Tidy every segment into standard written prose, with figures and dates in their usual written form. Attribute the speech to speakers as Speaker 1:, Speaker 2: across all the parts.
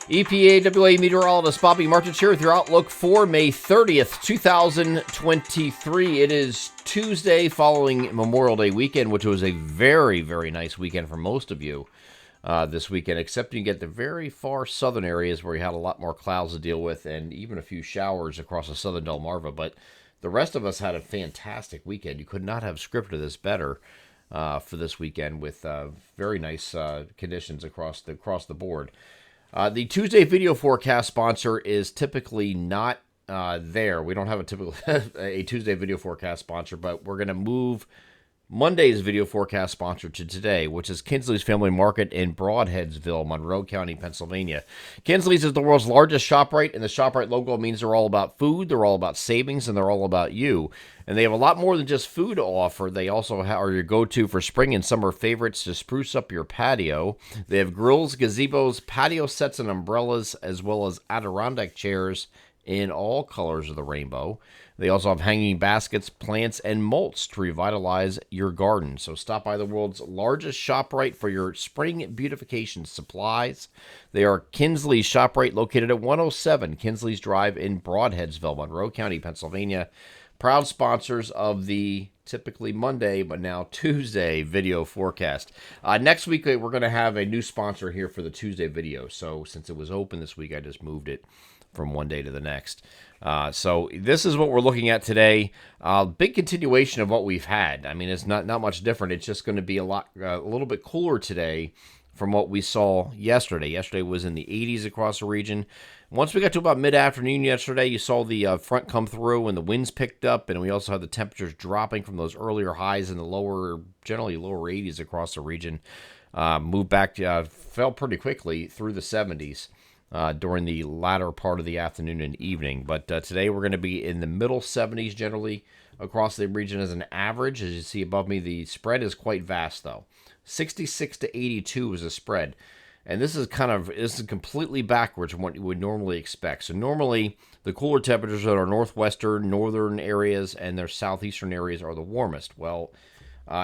Speaker 1: EPAWA meteorologist Bobby Martins here with your outlook for May 30th, 2023. It is Tuesday following Memorial Day weekend, which was a very, very nice weekend for most of you this weekend, except you get the very far southern areas where you had a lot more clouds to deal with and even a few showers across the southern Delmarva. But the rest of us had a fantastic weekend. You could not have scripted this better for this weekend with very nice conditions across the board. The Tuesday video forecast sponsor is typically not there. We don't have a Tuesday video forecast sponsor, but we're going to move Monday's video forecast sponsor to today, which is Kinsley's Family Market in Broadheadsville, Monroe County, Pennsylvania. Kinsley's is the world's largest ShopRite, and the ShopRite logo means they're all about food, they're all about savings, and they're all about you. And they have a lot more than just food to offer. They also are your go-to for spring and summer favorites to spruce up your patio. They have grills, gazebos, patio sets, and umbrellas, as well as Adirondack chairs in all colors of the rainbow. They also have hanging baskets, plants, and mulch to revitalize your garden. So stop by the world's largest ShopRite for your spring beautification supplies. They are Kinsley's ShopRite, located at 107 Kinsley's Drive in Broadheadsville, Monroe County, Pennsylvania. Proud sponsors of the typically Monday, but now Tuesday video forecast. Next week, we're going to have a new sponsor here for the Tuesday video. So since it was open this week, I just moved it from one day to the next. So this is what we're looking at today. Big continuation of what we've had. I mean, it's not much different. It's just going to be a little bit cooler today from what we saw yesterday. Yesterday was in the 80s across the region. Once we got to about mid-afternoon yesterday, you saw the front come through and the winds picked up, and we also had the temperatures dropping from those earlier highs in the generally lower 80s across the region. Moved back, fell pretty quickly through the 70s. During the latter part of the afternoon and evening. But today we're going to be in the middle 70s generally across the region as an average. As you see above me, the spread is quite vast, though. 66 to 82 is a spread. And this is completely backwards from what you would normally expect. So normally the cooler temperatures at our northwestern, northern areas and their southeastern areas are the warmest. Well,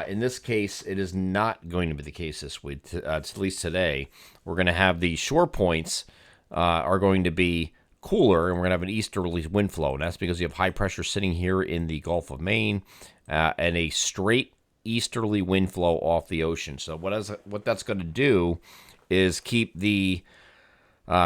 Speaker 1: in this case, it is not going to be the case this week, at least today. We're going to have the shore points are going to be cooler, and we're going to have an easterly wind flow. And that's because you have high pressure sitting here in the Gulf of Maine and a straight easterly wind flow off the ocean. So what that's going to do is keep the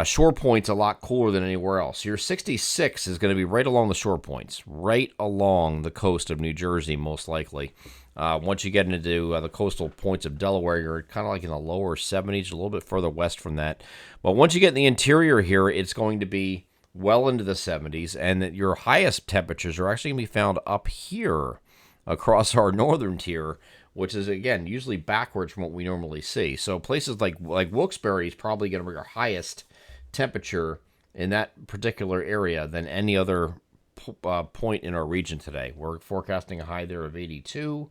Speaker 1: shore points a lot cooler than anywhere else. Your 66 is going to be right along the shore points, right along the coast of New Jersey, most likely. Once you get into the coastal points of Delaware, you're kind of like in the lower 70s, a little bit further west from that. But once you get in the interior here, it's going to be well into the 70s, and that your highest temperatures are actually going to be found up here across our northern tier, which is, again, usually backwards from what we normally see. So places like Wilkes-Barre is probably going to be your highest temperature in that particular area than any other point in our region today. We're forecasting a high there of 82,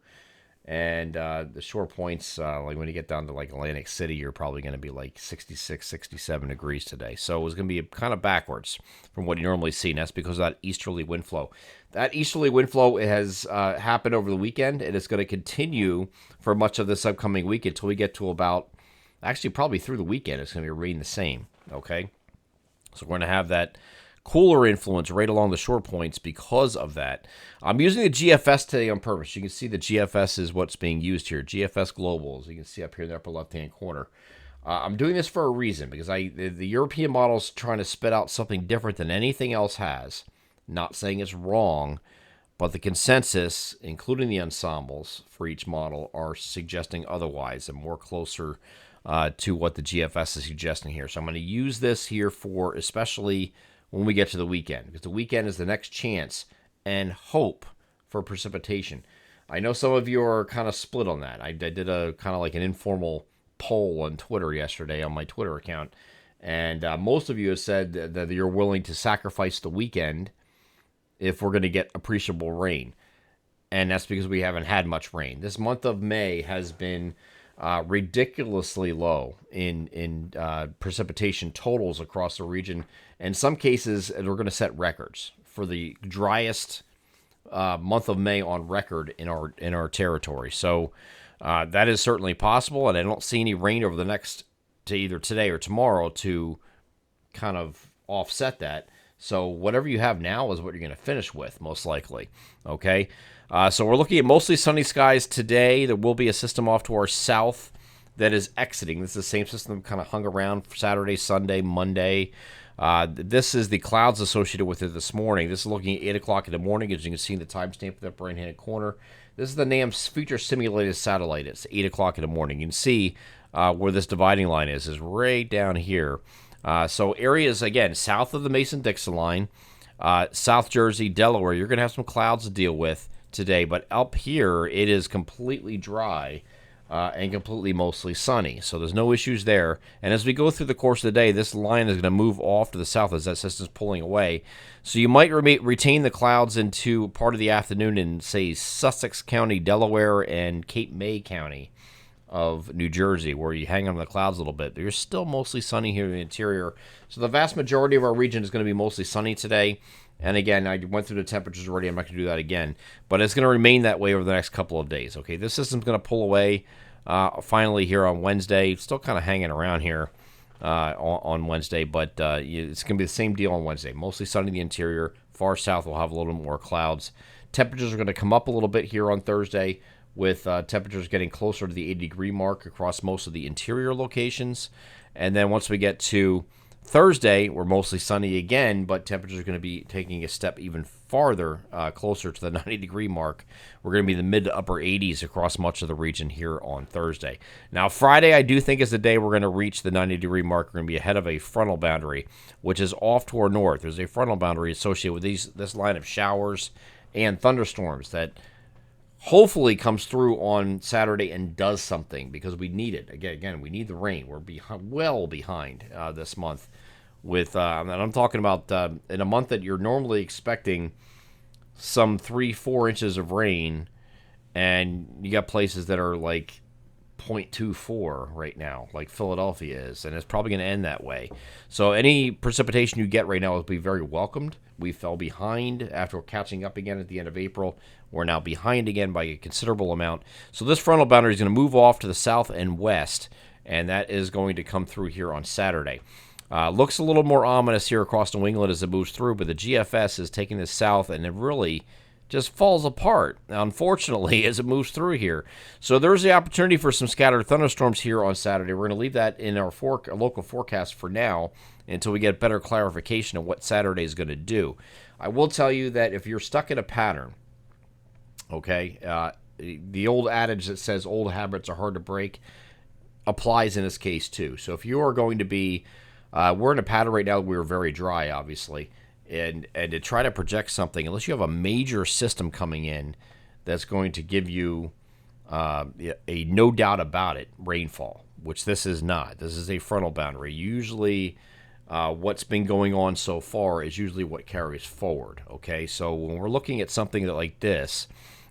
Speaker 1: and the shore points, like when you get down to like Atlantic City, you're probably going to be like 66, 67 degrees today. So it was going to be kind of backwards from what you normally see, and that's because of that easterly wind flow. That easterly wind flow has happened over the weekend, and it's going to continue for much of this upcoming week until we get to about, actually probably through the weekend, it's going to remain the same, okay? So we're going to have that cooler influence right along the shore points because of that. I'm using the GFS today on purpose. You can see the GFS is what's being used here. GFS Global, as you can see up here in the upper left-hand corner. I'm doing this for a reason, because the European model is trying to spit out something different than anything else has. Not saying it's wrong, but the consensus, including the ensembles for each model, are suggesting otherwise and more closer to what the GFS is suggesting here. So I'm going to use this here for especially when we get to the weekend, because the weekend is the next chance and hope for precipitation. I know some of you are kind of split on that. I did a kind of like an informal poll on Twitter yesterday on my Twitter account, and most of you have said that you're willing to sacrifice the weekend if we're going to get appreciable rain, and that's because we haven't had much rain. This month of May has been ridiculously low in precipitation totals across the region. In some cases, we're going to set records for the driest month of May on record in our territory. So that is certainly possible, and I don't see any rain over the next to either today or tomorrow to kind of offset that. So whatever you have now is what you're going to finish with, most likely. Okay, so we're looking at mostly sunny skies today. There will be a system off to our south that is exiting. This is the same system that kind of hung around for Saturday, Sunday, Monday. This is the clouds associated with it this morning. This is looking at 8 o'clock in the morning, as you can see in the timestamp in the upper right-hand corner. This is the NAM's future simulated satellite. It's 8 o'clock in the morning. You can see where this dividing line is right down here. So areas, again, south of the Mason-Dixon line, South Jersey, Delaware, you're going to have some clouds to deal with today. But up here, it is completely dry and completely mostly sunny. So there's no issues there. And as we go through the course of the day, this line is going to move off to the south as that system's pulling away. So you might retain the clouds into part of the afternoon in, say, Sussex County, Delaware, and Cape May County of New Jersey, where you hang on the clouds a little bit. You're still mostly sunny here in the interior. So the vast majority of our region is going to be mostly sunny today. And again, I went through the temperatures already. I'm not going to do that again. But it's going to remain that way over the next couple of days. Okay, this system's going to pull away finally here on Wednesday. It's still kind of hanging around here on Wednesday, but it's going to be the same deal on Wednesday. Mostly sunny in the interior. Far south will have a little bit more clouds. Temperatures are going to come up a little bit here on Thursday, with temperatures getting closer to the 80-degree mark across most of the interior locations. And then once we get to Thursday, we're mostly sunny again, but temperatures are going to be taking a step even farther closer to the 90-degree mark. We're going to be in the mid to upper 80s across much of the region here on Thursday. Now, Friday, I do think is the day we're going to reach the 90-degree mark. We're going to be ahead of a frontal boundary, which is off to our north. There's a frontal boundary associated with this line of showers and thunderstorms that hopefully comes through on Saturday and does something, because we need it. Again, we need the rain. We're well behind this month. And I'm talking about in a month that you're normally expecting some 3-4 inches of rain, and you got places that are like 0.24 right now, like Philadelphia is, and it's probably going to end that way. So any precipitation you get right now will be very welcomed. We fell behind after catching up again at the end of April. We're now behind again by a considerable amount. So this frontal boundary is going to move off to the south and west, and that is going to come through here on Saturday. Looks a little more ominous here across New England as it moves through, but the GFS is taking this south, and it really just falls apart, unfortunately, as it moves through here. So there's the opportunity for some scattered thunderstorms here on Saturday. We're going to leave that in our local forecast for now until we get better clarification of what Saturday is going to do. I will tell you that if you're stuck in a pattern, okay, the old adage that says old habits are hard to break applies in this case too. So if you are going to be, we're in a pattern right now, we're very dry, obviously, and to try to project something, unless you have a major system coming in that's going to give you a no doubt about it rainfall, which this is not. This is a frontal boundary. Usually what's been going on so far is usually what carries forward, okay? So when we're looking at something like this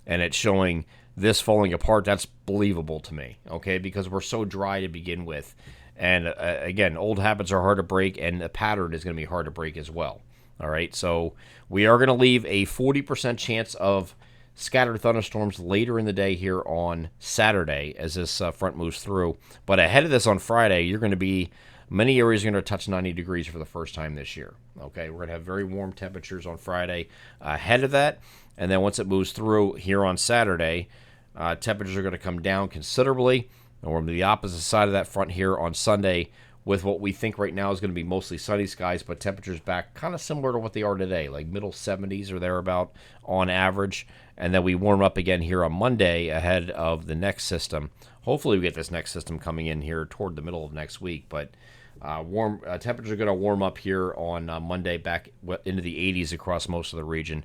Speaker 1: and it's showing this falling apart, that's believable to me, okay? Because we're so dry to begin with. And again, old habits are hard to break, and the pattern is going to be hard to break as well. All right, so we are going to leave a 40% chance of scattered thunderstorms later in the day here on Saturday as this front moves through. But ahead of this on Friday, you're going to be, many areas are going to touch 90 degrees for the first time this year. Okay, we're going to have very warm temperatures on Friday ahead of that. And then once it moves through here on Saturday, temperatures are going to come down considerably. And we're on the opposite side of that front here on Sunday, with what we think right now is going to be mostly sunny skies, but temperatures back kind of similar to what they are today, like middle 70s or thereabout on average. And then we warm up again here on Monday ahead of the next system. Hopefully we get this next system coming in here toward the middle of next week, but temperatures are going to warm up here on Monday back into the 80s across most of the region.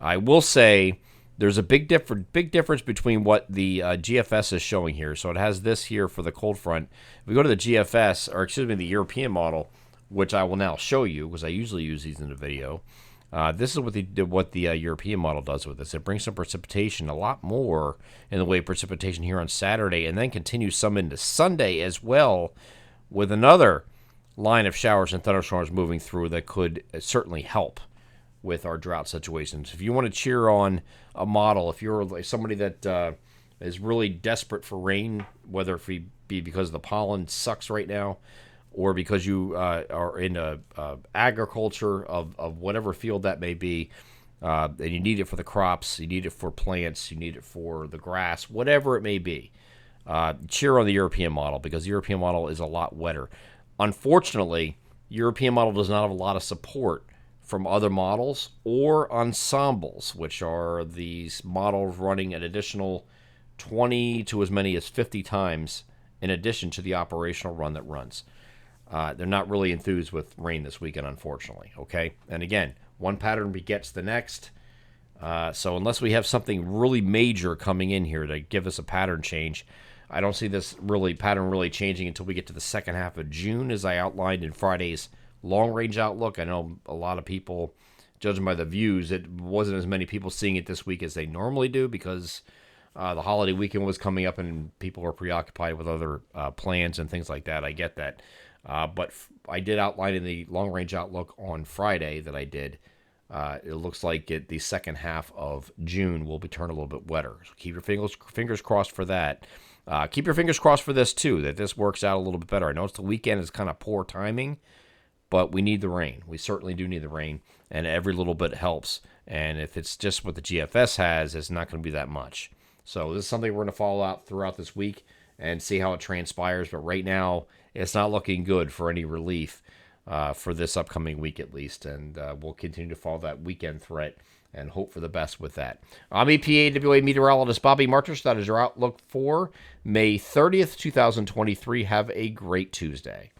Speaker 1: I will say there's a big difference between what the GFS is showing here. So it has this here for the cold front. If we go to the GFS, or excuse me, the European model, which I will now show you because I usually use these in the video. This is what the European model does with this. It brings some precipitation, a lot more in the way of precipitation here on Saturday, and then continues some into Sunday as well, with another line of showers and thunderstorms moving through that could certainly help with our drought situations. If you want to cheer on a model, if you're somebody that is really desperate for rain, whether it be because the pollen sucks right now, or because you are in agriculture of whatever field that may be, and you need it for the crops, you need it for plants, you need it for the grass, whatever it may be. Cheer on the European model because the European model is a lot wetter. Unfortunately, European model does not have a lot of support from other models or ensembles, which are these models running an additional 20 to as many as 50 times in addition to the operational run that runs. They're not really enthused with rain this weekend, unfortunately. Okay, and again, one pattern begets the next. So unless we have something really major coming in here to give us a pattern change, I don't see this pattern really changing until we get to the second half of June, as I outlined in Friday's long-range outlook. I know a lot of people, judging by the views, it wasn't as many people seeing it this week as they normally do because the holiday weekend was coming up and people were preoccupied with other plans and things like that. I get that. But I did outline in the long-range outlook on Friday that I did. It looks like the second half of June will be turned a little bit wetter. So keep your fingers crossed for that. Keep your fingers crossed for this, too, that this works out a little bit better. I know it's the weekend is kind of poor timing, but we need the rain. We certainly do need the rain, and every little bit helps. And if it's just what the GFS has, it's not going to be that much. So this is something we're going to follow out throughout this week and see how it transpires. But right now, it's not looking good for any relief for this upcoming week at least. And we'll continue to follow that weekend threat and hope for the best with that. I'm EPAWA meteorologist Bobby Martish. That is your outlook for May 30th, 2023. Have a great Tuesday.